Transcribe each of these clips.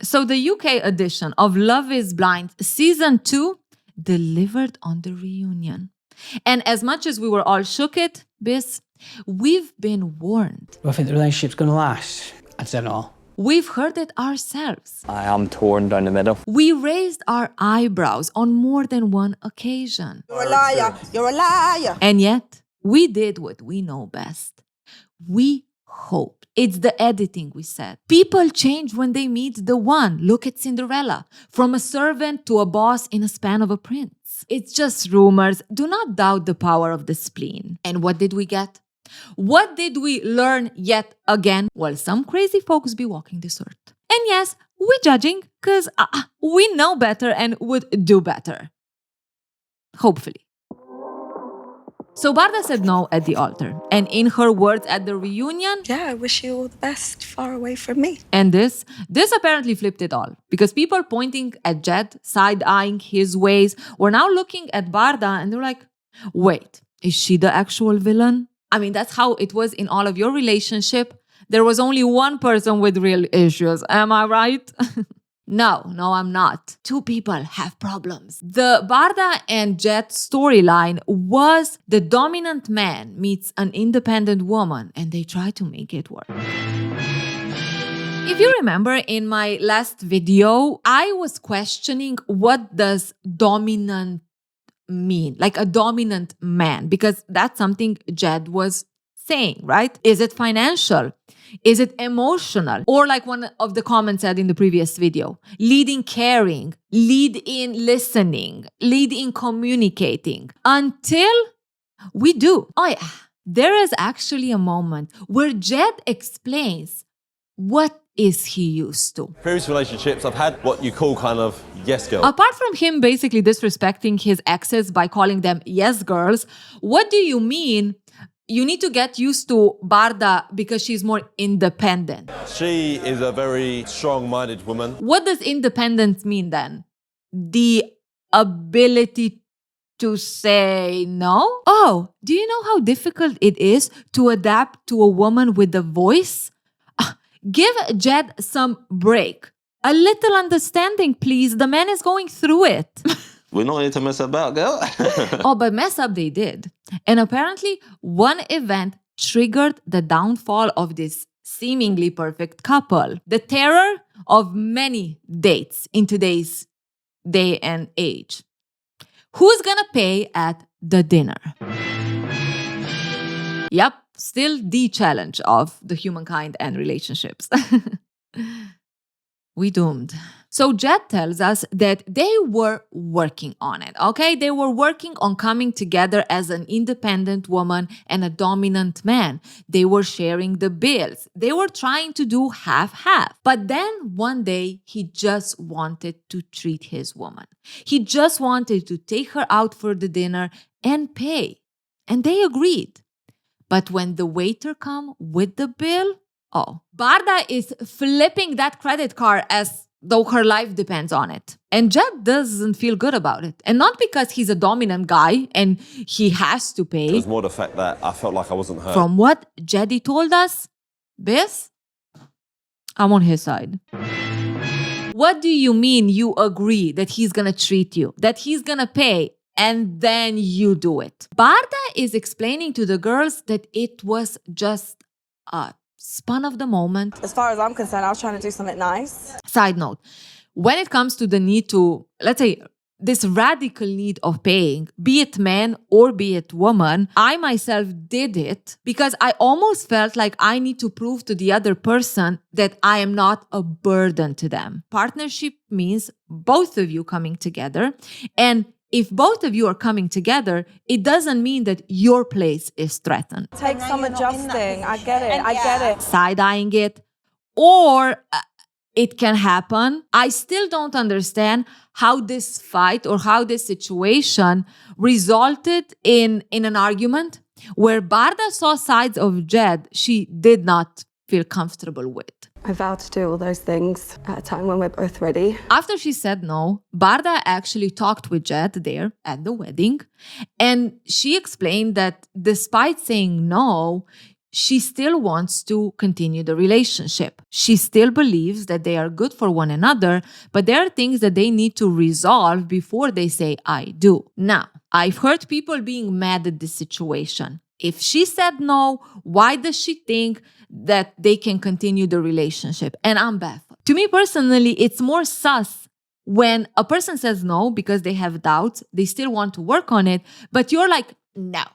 So the UK edition of Love is Blind Season 2 delivered on the reunion. And as much as we were all shook Bis, we've been warned. Do I think the relationship's going to last? I don't know. We've heard it ourselves. I am torn down the middle. We raised our eyebrows on more than one occasion. You're a liar. You're a liar. And yet, we did what we know best. We hoped. It's the editing, we said. People change when they meet the one. Look at Cinderella. From a servant to a boss in a span of a prince. It's just rumors. Do not doubt the power of the spleen. And what did we get? What did we learn yet again? Well, some crazy folks be walking this earth. And yes, we're judging because we know better and would do better. Hopefully. So Bardha said no at the altar. And in her words at the reunion... Yeah, I wish you all the best, far away from me. And this apparently flipped it all. Because people pointing at Jed, side-eyeing his ways, were now looking at Bardha and they're like, wait, is she the actual villain? I mean, that's how it was in all of your relationship. There was only one person with real issues. Am I right? No, I'm not. Two people have problems. The Bardha and Jet storyline was the dominant man meets an independent woman and they try to make it work. If you remember in my last video, I was questioning what does dominant mean? Like a dominant man, because that's something Jed was saying, right? Is it financial? Is it emotional? Or like one of the comments said in the previous video, lead in caring, lead in listening, lead in communicating. Until we do. Oh yeah, there is actually a moment where Jed explains what is he used to. Previous relationships, I've had what you call kind of yes girl. Apart from him basically disrespecting his exes by calling them yes girls, what do you mean? You need to get used to Bardha because she's more independent. She is a very strong-minded woman. What does independence mean then? The ability to say no? Oh, do you know how difficult it is to adapt to a woman with a voice? Give Jed some break. A little understanding, please. The man is going through it. We're not here to mess about, girl. Oh, but mess up they did. And apparently, one event triggered the downfall of this seemingly perfect couple. The terror of many dates in today's day and age. Who's gonna pay at the dinner? Yep, still the challenge of the humankind and relationships. We doomed. So Jed tells us that they were working on it, okay? They were working on coming together as an independent woman and a dominant man. They were sharing the bills. They were trying to do half-half. But then one day, he just wanted to treat his woman. He just wanted to take her out for the dinner and pay. And they agreed. But when the waiter come with the bill, oh, Bardha is flipping that credit card as though her life depends on it. And Jed doesn't feel good about it. And not because he's a dominant guy and he has to pay. It was more the fact that I felt like I wasn't heard. From what Jedi told us, Bis, I'm on his side. What do you mean you agree that he's gonna treat you, that he's gonna pay, and then you do it? Bardha is explaining to the girls that it was just a spun of the moment. As far as I'm concerned, I was trying to do something nice. Side note, when it comes to the need to, let's say, this radical need of paying, be it man or be it woman, I myself did it because I almost felt like I need to prove to the other person that I am not a burden to them. Partnership means both of you coming together, and if both of you are coming together, it doesn't mean that your place is threatened. Take some adjusting. I get it. I get it. Side-eyeing it, or it can happen. I still don't understand how this fight or how this situation resulted in an argument where Bardha saw sides of Jed she did not feel comfortable with. I vow to do all those things at a time when we're both ready. After she said no, Bardha actually talked with Jed there at the wedding, and she explained that despite saying no, she still wants to continue the relationship. She still believes that they are good for one another, but there are things that they need to resolve before they say, I do. Now, I've heard people being mad at this situation. If she said no, why does she think that they can continue the relationship? And I'm baffled. To me personally, it's more sus when a person says no because they have doubts, they still want to work on it, but you're like, no,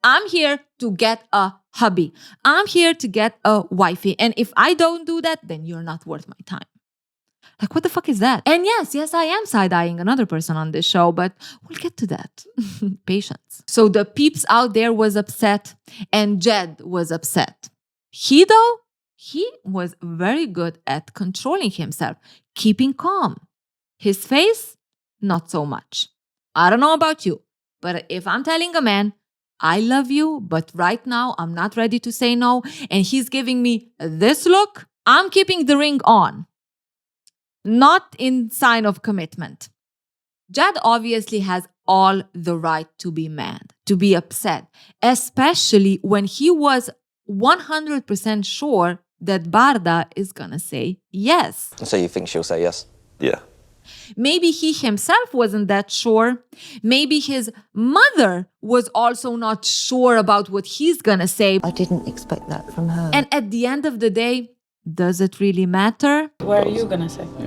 I'm here to get a hubby. I'm here to get a wifey. And if I don't do that, then you're not worth my time. Like, what the fuck is that? And yes, I am side-eyeing another person on this show, but we'll get to that. Patience. So the peeps out there was upset and Jed was upset. He was very good at controlling himself, keeping calm. His face, not so much. I don't know about you, but if I'm telling a man, I love you, but right now I'm not ready to say no, and he's giving me this look, I'm keeping the ring on. Not in sign of commitment. Jed obviously has all the right to be mad, to be upset, especially when he was 100% sure that Bardha is gonna say yes. So you think she'll say yes? Yeah. Maybe he himself wasn't that sure. Maybe his mother was also not sure about what he's gonna say. I didn't expect that from her. And at the end of the day, does it really matter? What are you gonna say? Yeah,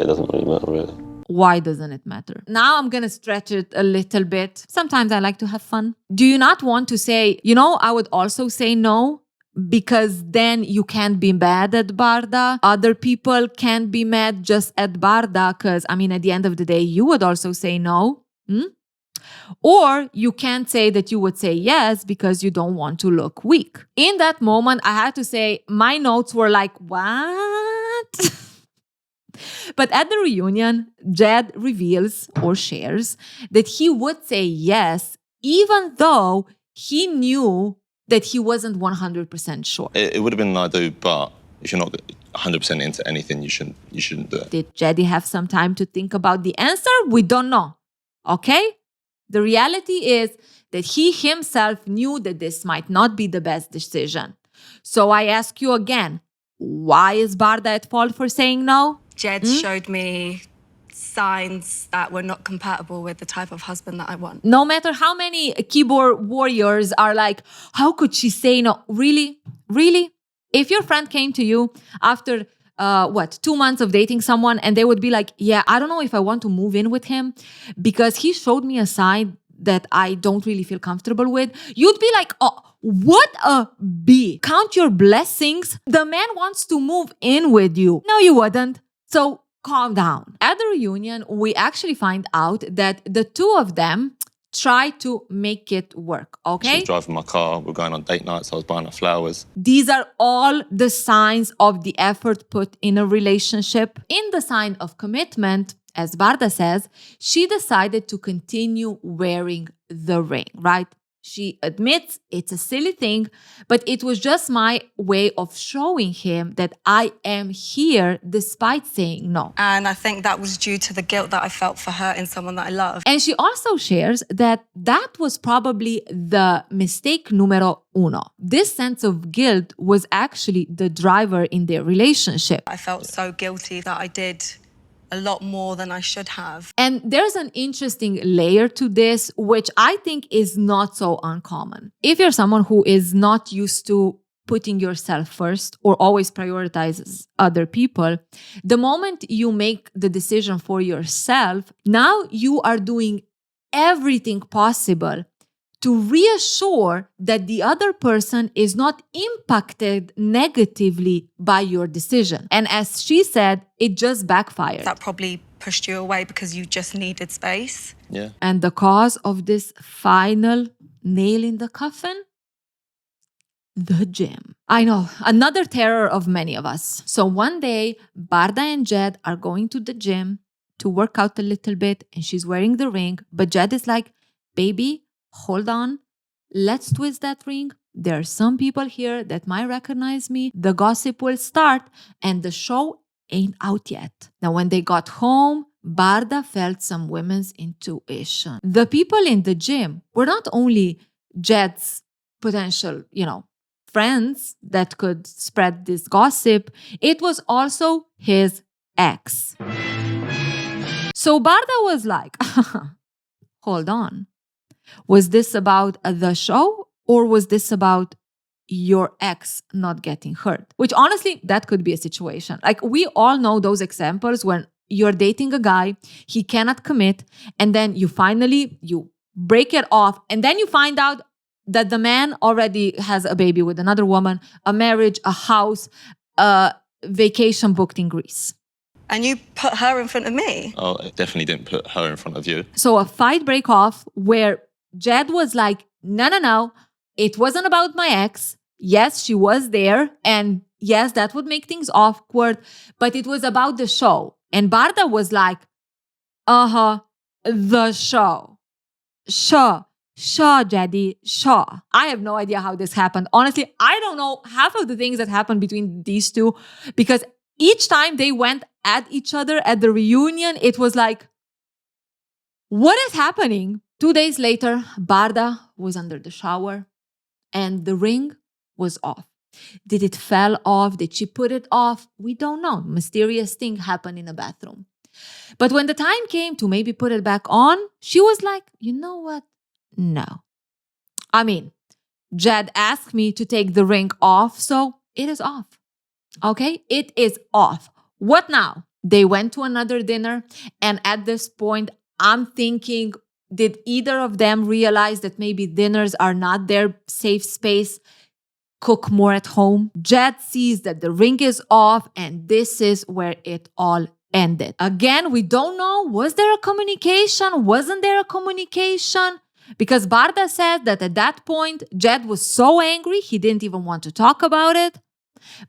it doesn't really matter, really. Why doesn't it matter? Now I'm gonna stretch it a little bit. Sometimes I like to have fun. Do you not want to say, I would also say no? Because then you can't be mad at Bardha. Other people can't be mad just at Bardha because, at the end of the day, you would also say no. Or you can't say that you would say yes because you don't want to look weak. In that moment, I had to say, my notes were like, what? But at the reunion, Jed reveals or shares that he would say yes, even though he knew that he wasn't 100% sure. It would have been an I do, but if you're not 100% into anything, you shouldn't do it. Did Jedi have some time to think about the answer? We don't know. Okay? The reality is that he himself knew that this might not be the best decision. So I ask you again, why is Bardha at fault for saying no? Jed showed me signs that were not compatible with the type of husband that I want. No matter how many keyboard warriors are like, how could she say no? Really? Really? If your friend came to you after 2 months of dating someone and they would be like, yeah, I don't know if I want to move in with him because he showed me a side that I don't really feel comfortable with, you'd be like, oh, what a B. Count your blessings. The man wants to move in with you. No, you wouldn't. So calm down. At the reunion, we actually find out that the two of them try to make it work, okay? She was driving my car, we're going on date nights, I was buying her flowers. These are all the signs of the effort put in a relationship. In the sign of commitment, as Bardha says, she decided to continue wearing the ring, right? She admits it's a silly thing, but it was just my way of showing him that I am here despite saying no. And I think that was due to the guilt that I felt for hurting someone that I love. And she also shares that was probably the mistake numero uno. This sense of guilt was actually the driver in their relationship. I felt so guilty that I did a lot more than I should have. And there's an interesting layer to this, which I think is not so uncommon. If you're someone who is not used to putting yourself first or always prioritizes other people, the moment you make the decision for yourself, now you are doing everything possible to reassure that the other person is not impacted negatively by your decision. And as she said, it just backfired. That probably pushed you away because you just needed space. Yeah. And the cause of this final nail in the coffin? The gym. I know, another terror of many of us. So one day, Bardha and Jed are going to the gym to work out a little bit, and she's wearing the ring, but Jed is like, baby, hold on, let's twist that ring. There are some people here that might recognize me. The gossip will start and the show ain't out yet. Now, when they got home, Bardha felt some women's intuition. The people in the gym were not only Jed's potential, friends that could spread this gossip, it was also his ex. So Bardha was like, hold on. Was this about the show or was this about your ex not getting hurt? Which honestly, that could be a situation. Like we all know those examples when you're dating a guy, he cannot commit, and then you break it off, and then you find out that the man already has a baby with another woman, a marriage, a house, a vacation booked in Greece. And you put her in front of me? Oh, I definitely didn't put her in front of you. So a fight break off where Jed was like, no, it wasn't about my ex. Yes, she was there. And yes, that would make things awkward, but it was about the show. And Bardha was like, the show. Sure, Jedi, sure. I have no idea how this happened. Honestly, I don't know half of the things that happened between these two because each time they went at each other at the reunion, it was like, what is happening? 2 days later, Bardha was under the shower and the ring was off. Did it fall off? Did she put it off? We don't know. Mysterious thing happened in a bathroom. But when the time came to maybe put it back on, she was like, you know what? No. I mean, Jed asked me to take the ring off, so it is off. Okay? It is off. What now? They went to another dinner, and at this point, I'm thinking, did either of them realize that maybe dinners are not their safe space? Cook more at home? Jed sees that the ring is off, and this is where it all ended. Again, we don't know. Was there a communication? Wasn't there a communication? Because Bardha said that at that point, Jed was so angry, he didn't even want to talk about it.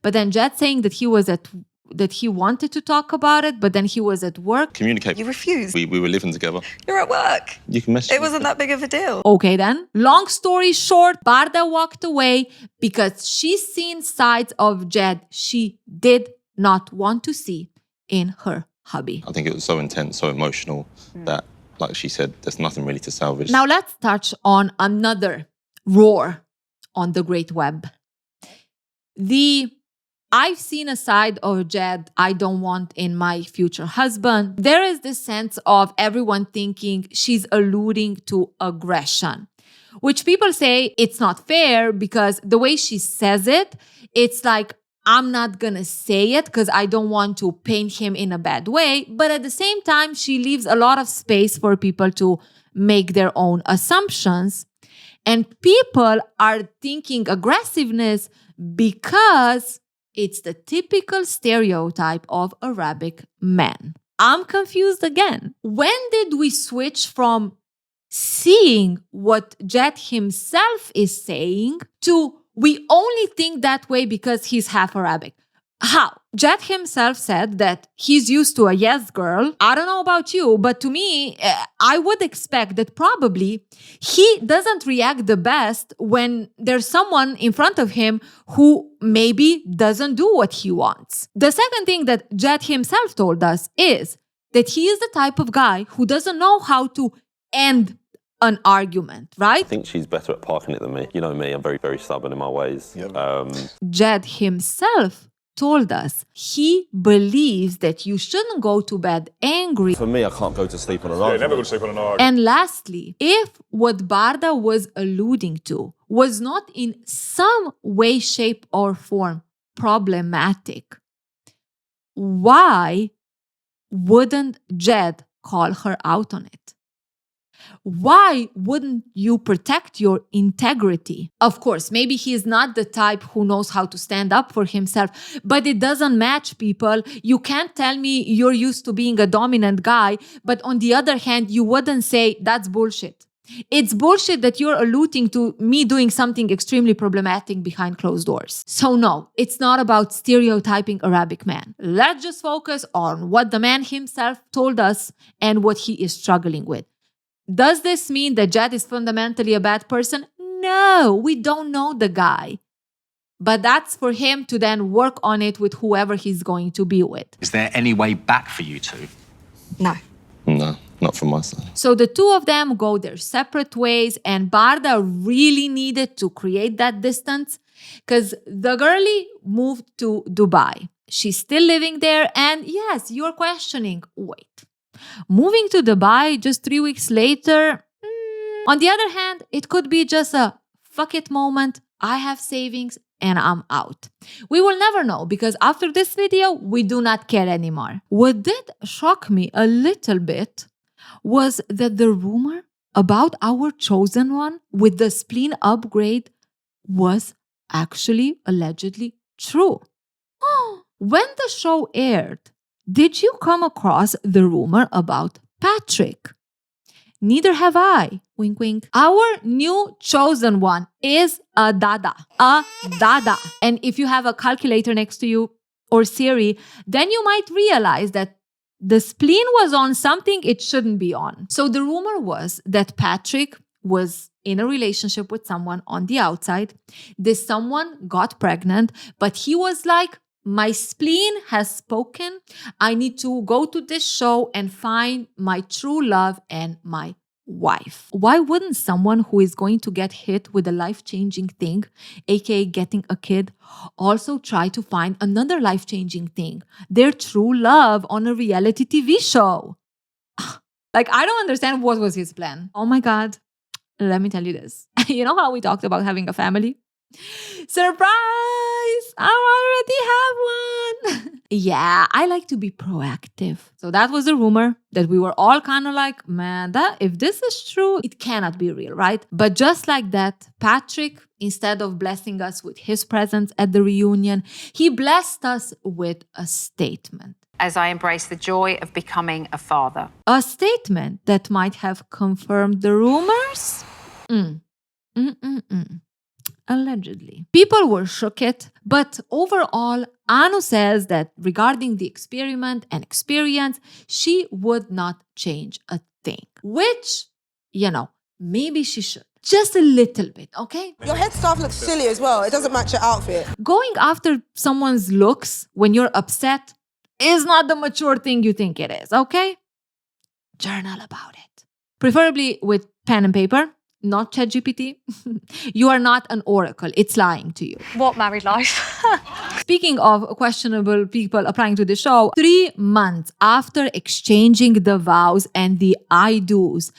But then Jed saying that he wanted to talk about it, but then he was at work. Communicate. You refused. We were living together. You're at work. You can message It me. wasn't that big of a deal. Okay then. Long story short, Bardha walked away because she's seen sides of Jed she did not want to see in her hubby. I think it was so intense, so emotional that, like she said, there's nothing really to salvage. Now let's touch on another roar on the great web. I've seen a side of Jed I don't want in my future husband. There is this sense of everyone thinking she's alluding to aggression, which people say it's not fair because the way she says it, it's like, I'm not gonna say it because I don't want to paint him in a bad way. But at the same time, she leaves a lot of space for people to make their own assumptions. And people are thinking aggressiveness because it's the typical stereotype of Arabic men. I'm confused again. When did we switch from seeing what Jed himself is saying to we only think that way because he's half Arabic? How? Jed himself said that he's used to a yes girl. I don't know about you, but to me, I would expect that probably he doesn't react the best when there's someone in front of him who maybe doesn't do what he wants. The second thing that Jed himself told us is that he is the type of guy who doesn't know how to end an argument, right? I think she's better at parking it than me. You know me, I'm very, very stubborn in my ways. Jed himself told us he believes that you shouldn't go to bed angry. For me, I can't go to sleep on an argument. Never go to sleep on an argument. And lastly, if what Bardha was alluding to was not in some way, shape, or form problematic, why wouldn't Jed call her out on it? Why wouldn't you protect your integrity? Of course, maybe he is not the type who knows how to stand up for himself, but it doesn't match, people. You can't tell me you're used to being a dominant guy, but on the other hand, you wouldn't say that's bullshit. It's bullshit that you're alluding to me doing something extremely problematic behind closed doors. So no, it's not about stereotyping Arabic man. Let's just focus on what the man himself told us and what he is struggling with. Does this mean that Jed is fundamentally a bad person? No, we don't know the guy. But that's for him to then work on it with whoever he's going to be with. Is there any way back for you two? No. No, not from my side. So the two of them go their separate ways, and Bardha really needed to create that distance because the girlie moved to Dubai. She's still living there, and yes, you're questioning, wait, moving to Dubai just 3 weeks later? On the other hand, it could be just a fuck it moment. I have savings and I'm out. We will never know because after this video, we do not care anymore. What did shock me a little bit was that the rumor about our chosen one with the spleen upgrade was actually allegedly true. When the show aired, did you come across the rumor about Patrick? Neither have I. Wink, wink. Our new chosen one is a dada. A dada. And if you have a calculator next to you or Siri, then you might realize that the spleen was on something it shouldn't be on. So the rumor was that Patrick was in a relationship with someone on the outside. This someone got pregnant, but he was like, my spleen has spoken. I need to go to this show and find my true love and my wife. Why wouldn't someone who is going to get hit with a life-changing thing, aka getting a kid, also try to find another life-changing thing, their true love on a reality TV show? Like, I don't understand what was his plan. Oh my God. Let me tell you this. You know how we talked about having a family? Surprise! I already have one. Yeah, I like to be proactive. So that was a rumor that we were all kind of like, man, if this is true, it cannot be real, right? But just like that, Patrick, instead of blessing us with his presence at the reunion, he blessed us with a statement. As I embrace the joy of becoming a father. A statement that might have confirmed the rumors? Allegedly. People were shooked, but overall, Anu says that regarding the experiment and experience, she would not change a thing. Which, maybe she should. Just a little bit, okay? Your headscarf looks silly as well. It doesn't match your outfit. Going after someone's looks when you're upset is not the mature thing you think it is, okay? Journal about it. Preferably with pen and paper. Not ChatGPT. You are not an oracle. It's lying to you. What married life? Speaking of questionable people applying to the show, 3 months after exchanging the vows and the I do's,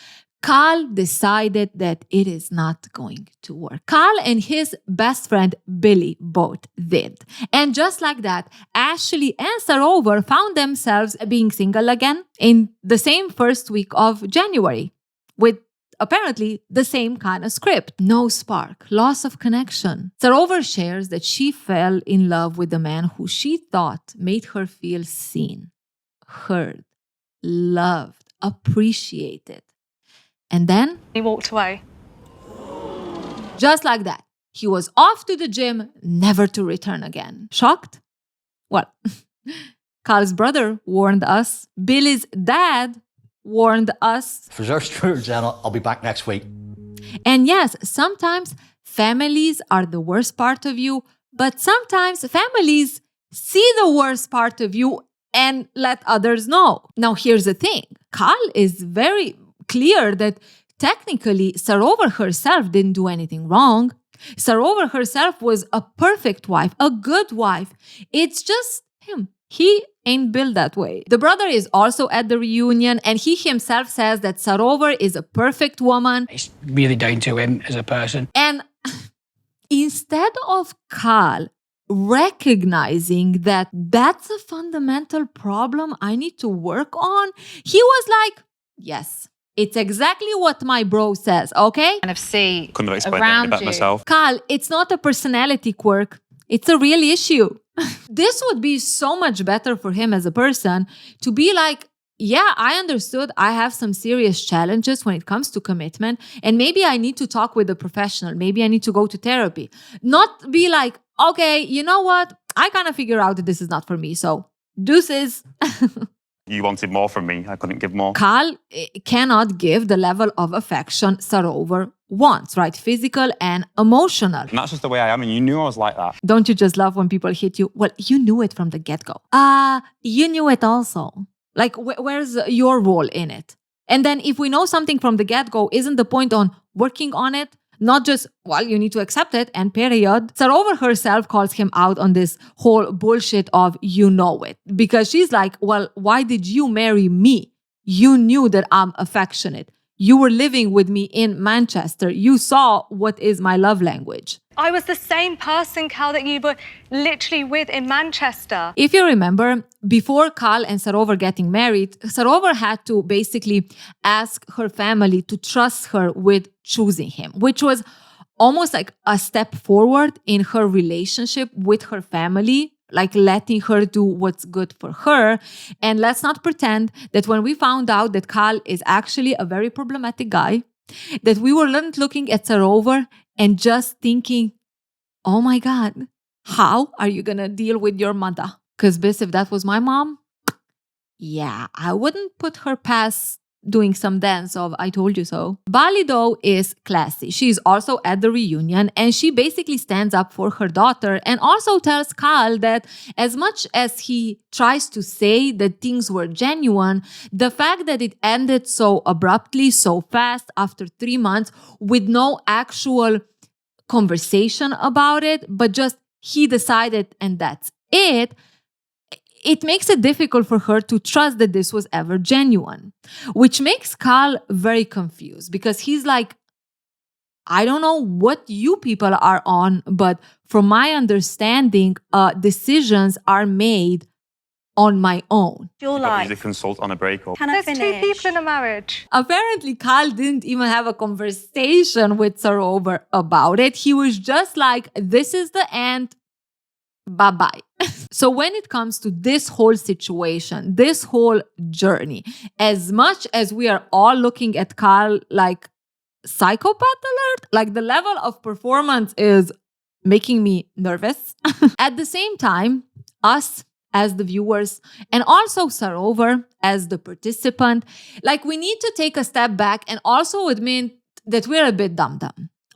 Carl decided that it is not going to work. Carl and his best friend Billy both did. And just like that, Ashley and Sarover found themselves being single again in the same first week of January with apparently the same kind of script. No spark, loss of connection. Sarover shares that she fell in love with a man who she thought made her feel seen, heard, loved, appreciated. And then He walked away. just like that, he was off to the gym, never to return again. Shocked? Well, Carl's brother warned us. Billy's dad warned us. For sure, Jenna, I'll be back next week. And yes, sometimes families are the worst part of you, but sometimes families see the worst part of you and let others know. Now, here's the thing. Carl is very clear that technically Sarover herself didn't do anything wrong. Sarover herself was a perfect wife, a good wife. It's just him. He ain't built that way. The brother is also at the reunion, and he himself says that Sarover is a perfect woman. It's really down to him as a person. And instead of Carl recognizing that that's a fundamental problem I need to work on, he was like, yes, it's exactly what my bro says, okay? And of see Couldn't have explained around any better you. myself. Carl, it's not a personality quirk. It's a real issue. This would be so much better for him as a person to be like, yeah, I understood I have some serious challenges when it comes to commitment, and maybe I need to talk with a professional. Maybe I need to go to therapy. Not be like, okay, you know what? I kind of figure out that this is not for me. So deuces. You wanted more from me. I couldn't give more. Carl cannot give the level of affection Sarover wants, right? Physical and emotional. And that's just the way I am, and you knew I was like that. Don't you just love when people hit you? Well, you knew it from the get-go. You knew it also. Like, where's your role in it? And then if we know something from the get-go, isn't the point on working on it? Not just, well, you need to accept it and period. Sarover herself calls him out on this whole bullshit of you know it. Because she's like, well, why did you marry me? You knew that I'm affectionate. You were living with me in Manchester. You saw what is my love language. I was the same person, Cal, that you were literally with in Manchester. If you remember, before Cal and Sarover getting married, Sarover had to basically ask her family to trust her with choosing him, which was almost like a step forward in her relationship with her family, like letting her do what's good for her. And let's not pretend that when we found out that Cal is actually a very problematic guy, that we were not looking at Sarover and just thinking, oh my God, how are you going to deal with your mother? Because if that was my mom, yeah, I wouldn't put her past doing some dance of I told you so. Bali, though, is classy. She's also at the reunion and she basically stands up for her daughter and also tells Cal that as much as he tries to say that things were genuine, the fact that it ended so abruptly, so fast after 3 months with no actual conversation about it, but just he decided and that's it, it makes it difficult for her to trust that this was ever genuine, which makes Cal very confused because he's like, I don't know what you people are on, but from my understanding, decisions are made on my own. You're Got like, music consult on a breakup. can I finish? There's 2 people in a marriage. Apparently, Cal didn't even have a conversation with Sarover about it. He was just like, this is the end. Bye-bye. So when it comes to this whole situation, this whole journey, as much as we are all looking at Cal like psychopath alert, like the level of performance is making me nervous. At the same time, us as the viewers and also Sarover as the participant, like we need to take a step back and also admit that we're a bit dumb.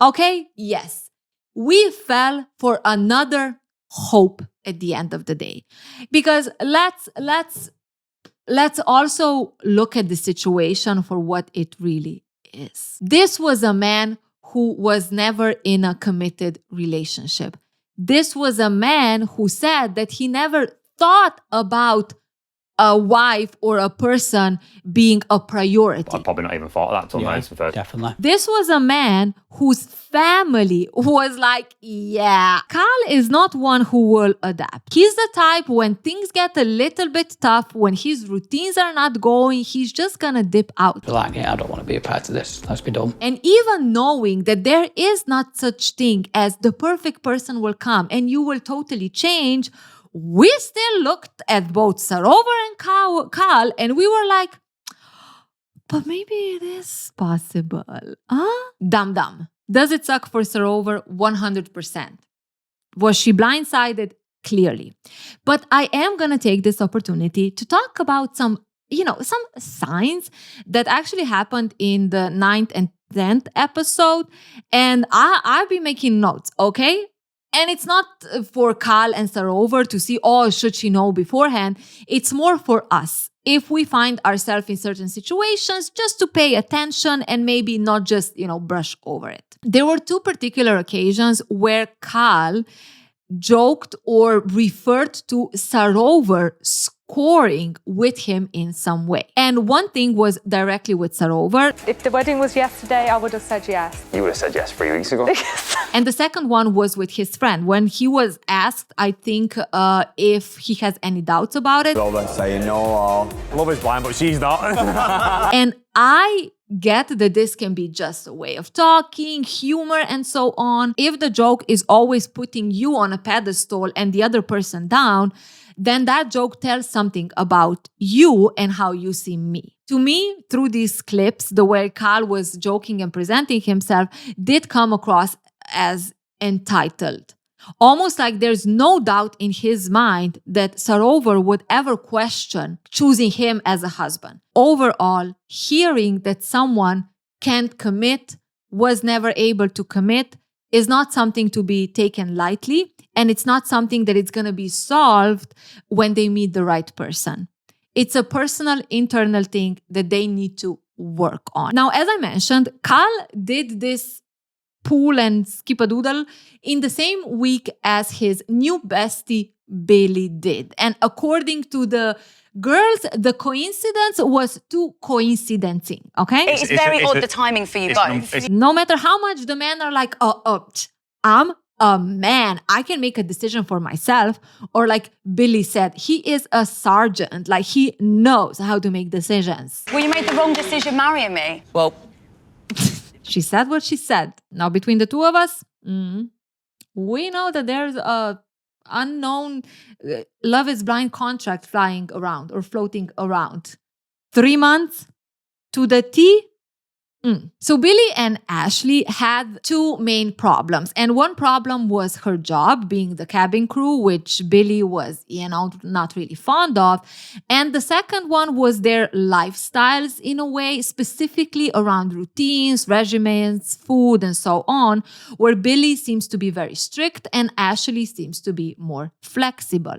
Okay? Yes. We fell for another hope at the end of the day. Because let's also look at the situation for what it really is. This was a man who was never in a committed relationship. This was a man who said that he never thought about a wife or a person being a priority. I've probably not even thought of that till now. Definitely. This was a man whose family was like, yeah, Cal is not one who will adapt. He's the type when things get a little bit tough, when his routines are not going, he's just gonna dip out. But like, yeah, I don't want to be a part of this. Let's be done. And even knowing that there is not such thing as the perfect person will come and you will totally change, we still looked at both Sarover and Cal and we were like, but maybe it is possible. Huh? Dum. Does it suck for Sarover? 100%. Was she blindsided? Clearly. But I am going to take this opportunity to talk about some signs that actually happened in the 9th and 10th episode. And I'll be making notes, okay? And it's not for Cal and Sarover to see, oh, should she know beforehand? It's more for us. If we find ourselves in certain situations, just to pay attention and maybe not just, brush over it. There were 2 particular occasions where Cal joked or referred to Sarover scoring with him in some way. And one thing was directly with Sarover. If the wedding was yesterday, I would have said yes. You would have said yes 3 weeks ago. And the second one was with his friend. When he was asked, I think, if he has any doubts about it. Always saying no. Love is blind, but she's not. And I get that this can be just a way of talking, humor, and so on. If the joke is always putting you on a pedestal and the other person down, then that joke tells something about you and how you see me. To me, through these clips, the way Cal was joking and presenting himself did come across as entitled. Almost like there's no doubt in his mind that Sarover would ever question choosing him as a husband. Overall, hearing that someone can't commit, was never able to commit, is not something to be taken lightly, and it's not something that it's going to be solved when they meet the right person. It's a personal internal thing that they need to work on. Now, as I mentioned, Carl did this pool and skip-a-doodle in the same week as his new bestie, Billy, did. And according to the girls, the coincidence was too coincidencing, okay? It's very odd, the timing for you both. No matter how much the men are like, I'm a man, I can make a decision for myself. Or like Billy said, he is a sergeant, like he knows how to make decisions. Well, you made the wrong decision marrying me. Well, She said what she said. Now, between the two of us, we know that there's a unknown Love is Blind contract flying around or floating around. 3 months to the T. So Billy and Ashley had two main problems. And one problem was her job, being the cabin crew, which Billy was, not really fond of. And the second one was their lifestyles in a way, specifically around routines, regimens, food, and so on, where Billy seems to be very strict and Ashley seems to be more flexible.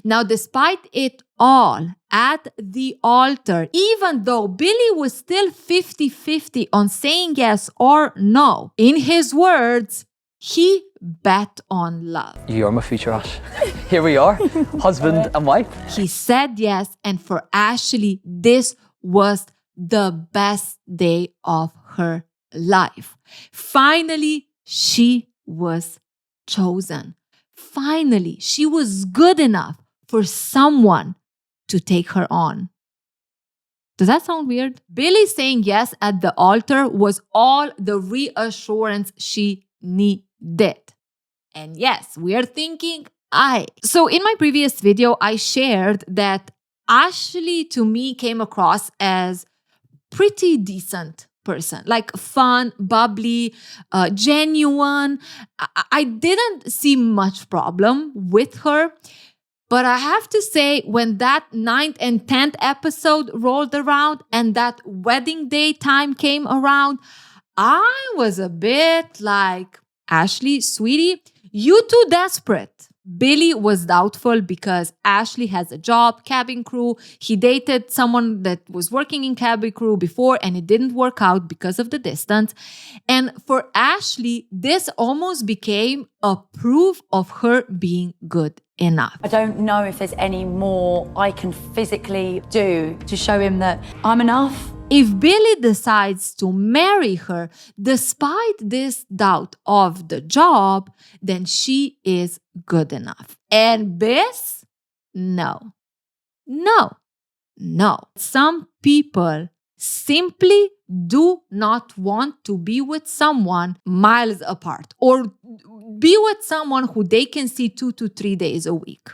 Now, despite it all, at the altar, even though Billy was still 50-50 on saying yes or no, in his words, he bet on love. you're my future, Ash. Here we are, husband and wife. He said yes, and for Ashley, this was the best day of her life. Finally, she was chosen. Finally, she was good enough for someone to take her on. Does that sound weird? Billy saying yes at the altar was all the reassurance she needed. And yes, we are thinking, So in my previous video, I shared that Ashley to me came across as pretty decent person, like fun, bubbly, genuine. I didn't see much problem with her. But I have to say, when that 9th and 10th episode rolled around and that wedding day time came around, I was a bit like, Ashley, sweetie, you too desperate. Billy was doubtful because Ashley has a job, cabin crew. He dated someone that was working in cabin crew before and it didn't work out because of the distance. And for Ashley, this almost became a proof of her being good enough. I don't know if there's any more I can physically do to show him that I'm enough. If Billy decides to marry her, despite this doubt of the job, then she is good enough. And Biss? No. Some people simply do not want to be with someone miles apart or be with someone who they can see 2 to 3 days a week.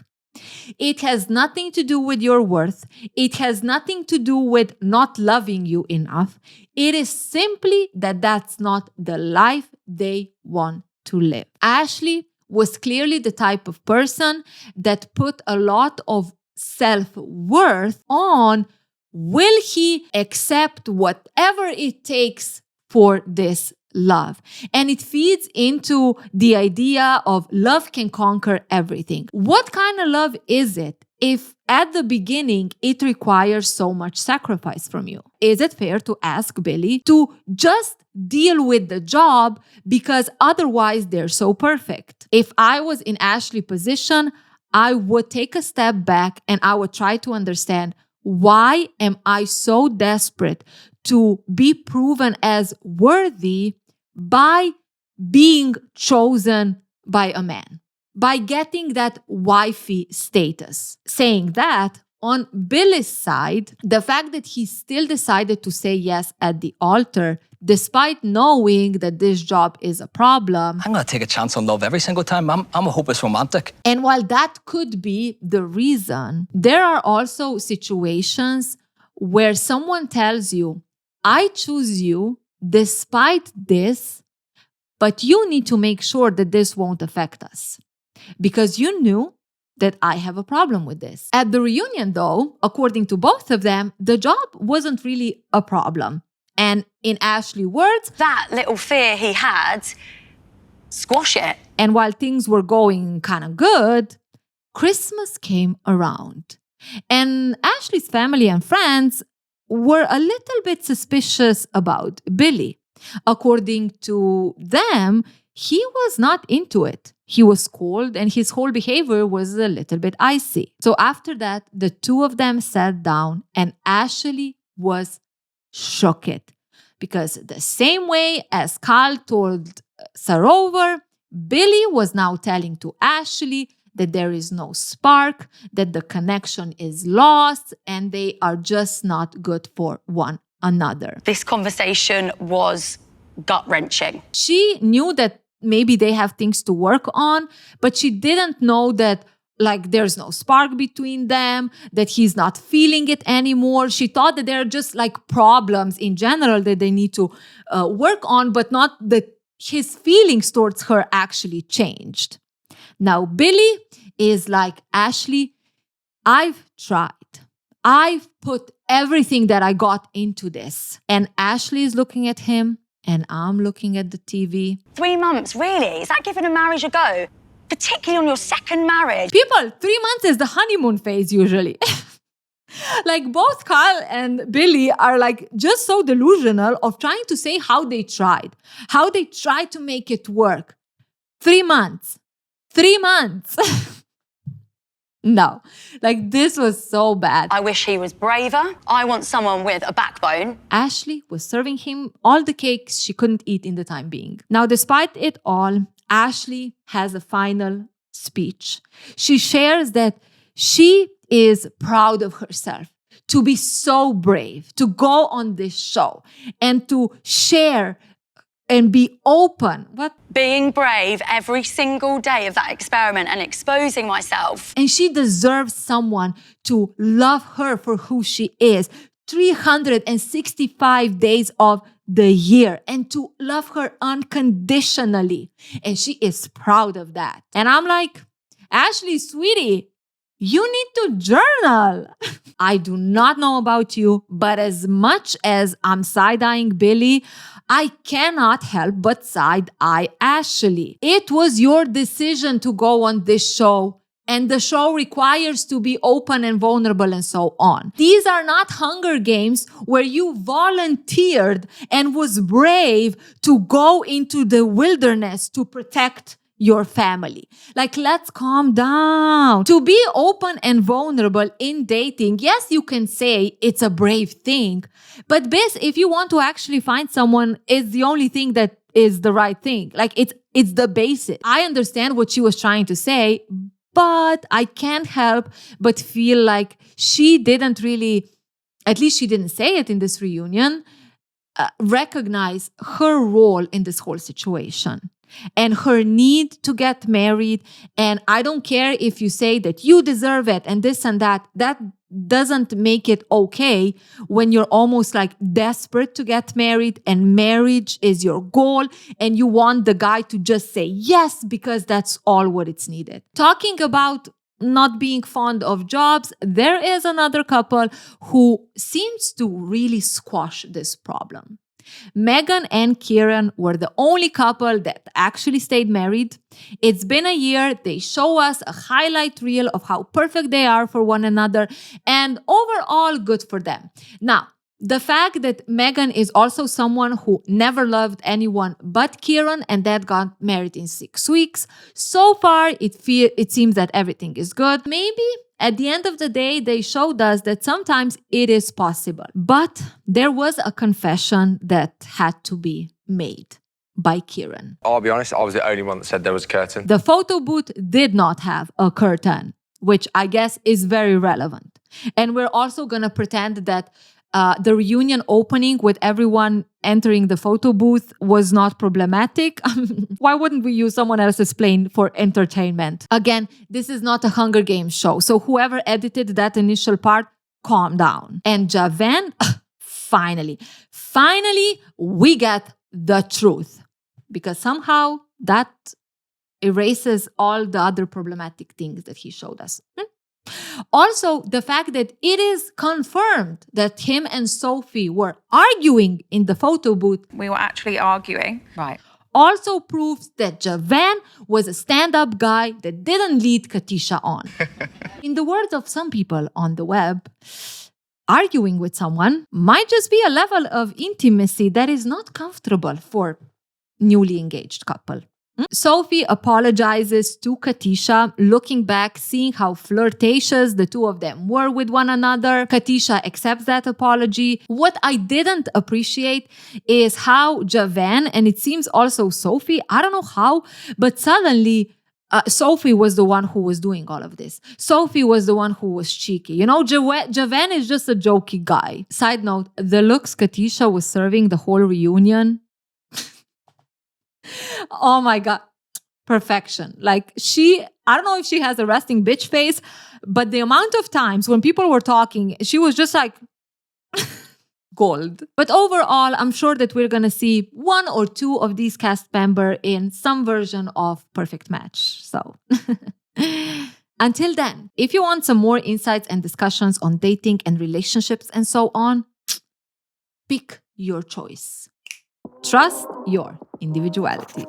It has nothing to do with your worth. It has nothing to do with not loving you enough. It is simply that that's not the life they want to live. Ashley was clearly the type of person that put a lot of self-worth on, will he accept whatever it takes for this love? And it feeds into the idea of love can conquer everything. What kind of love is it if at the beginning it requires so much sacrifice from you? Is it fair to ask Billy to just deal with the job because otherwise they're so perfect? If I was in Ashley's position, I would take a step back and I would try to understand, why am I so desperate to be proven as worthy by being chosen by a man, by getting that wifey status? Saying that, on Billy's side, the fact that he still decided to say yes at the altar, despite knowing that this job is a problem. I'm going to take a chance on love every single time. I'm a hopeless romantic. And while that could be the reason, there are also situations where someone tells you, I choose you despite this, but you need to make sure that this won't affect us because you knew that I have a problem with this. At the reunion, though, according to both of them, the job wasn't really a problem. And in Ashley's words, That little fear he had, squash it. and while things were going kind of good, Christmas came around. And Ashley's family and friends were a little bit suspicious about Billy. According to them, he was not into it. He was cold and his whole behavior was a little bit icy. So after that, the two of them sat down and Ashley was shocked. Because the same way as Carl told Sarover, Billy was now telling to Ashley that there is no spark, that the connection is lost, and they are just not good for one another. This conversation was gut-wrenching. She knew that maybe they have things to work on, but she didn't know that there's no spark between them, that he's not feeling it anymore. She thought that there are just problems in general that they need to work on, but not that his feelings towards her actually changed. Now, Billy is like, Ashley, I've tried. I've put everything that I got into this. And Ashley is looking at him, and I'm looking at the TV. 3 months, really? Is that giving a marriage a go? Particularly on your second marriage. People, 3 months is the honeymoon phase usually. Both Carl and Billy are just so delusional of trying to say how they tried to make it work. 3 months. 3 months. No, this was so bad. I wish he was braver. I want someone with a backbone. Ashley was serving him all the cakes she couldn't eat in the time being. Now, despite it all, Ashley has a final speech. She shares that she is proud of herself to be so brave, to go on this show and to share and be open. Being brave every single day of that experiment and exposing myself. And she deserves someone to love her for who she is. 365 days of the year and to love her unconditionally. And she is proud of that. And I'm like, Ashley, sweetie, you need to journal. I do not know about you, but as much as I'm side-eyeing Billy, I cannot help but side-eye Ashley. It was your decision to go on this show, and the show requires to be open and vulnerable and so on. These are not Hunger Games where you volunteered and was brave to go into the wilderness to protect your family. Let's calm down. To be open and vulnerable in dating, yes, you can say it's a brave thing, but if you want to actually find someone, it's the only thing that is the right thing. It's the basic. I understand what she was trying to say, but I can't help but feel like she didn't really, at least she didn't say it in this reunion, recognize her role in this whole situation and her need to get married. And I don't care if you say that you deserve it and this and that. That doesn't make it okay when you're almost desperate to get married and marriage is your goal and you want the guy to just say yes because that's all what it's needed. Talking about not being fond of jobs, there is another couple who seems to really squash this problem. Megan and Kieran were the only couple that actually stayed married. It's been a year. They show us a highlight reel of how perfect they are for one another, and overall good for them. Now, the fact that Megan is also someone who never loved anyone but Kieran and that got married in 6 weeks, so far it seems that everything is good. Maybe at the end of the day, they showed us that sometimes it is possible. But there was a confession that had to be made by Kieran. I'll be honest, I was the only one that said there was a curtain. The photo booth did not have a curtain, which I guess is very relevant. And we're also going to pretend that the reunion opening with everyone entering the photo booth was not problematic. Why wouldn't we use someone else's plane for entertainment? Again, this is not a Hunger Games show. So whoever edited that initial part, calm down. And Javan, finally, we get the truth. Because somehow that erases all the other problematic things that he showed us. Also, the fact that it is confirmed that him and Sophie were arguing in the photo booth. We were actually arguing. Right. also proves that Javan was a stand-up guy that didn't lead Katisha on. In the words of some people on the web, arguing with someone might just be a level of intimacy that is not comfortable for newly engaged couple. Sophie apologizes to Katisha, looking back, seeing how flirtatious the two of them were with one another. Katisha accepts that apology. What I didn't appreciate is how Javan, and it seems also Sophie, I don't know how, but suddenly Sophie was the one who was doing all of this. Sophie was the one who was cheeky. You know, Javan is just a jokey guy. Side note, the looks Katisha was serving the whole reunion, oh my God, perfection. Like I don't know if she has a resting bitch face, but the amount of times when people were talking, she was just like gold. But overall, I'm sure that we're going to see one or two of these cast members in some version of Perfect Match. So until then, if you want some more insights and discussions on dating and relationships and so on, pick your choice. Trust your individuality.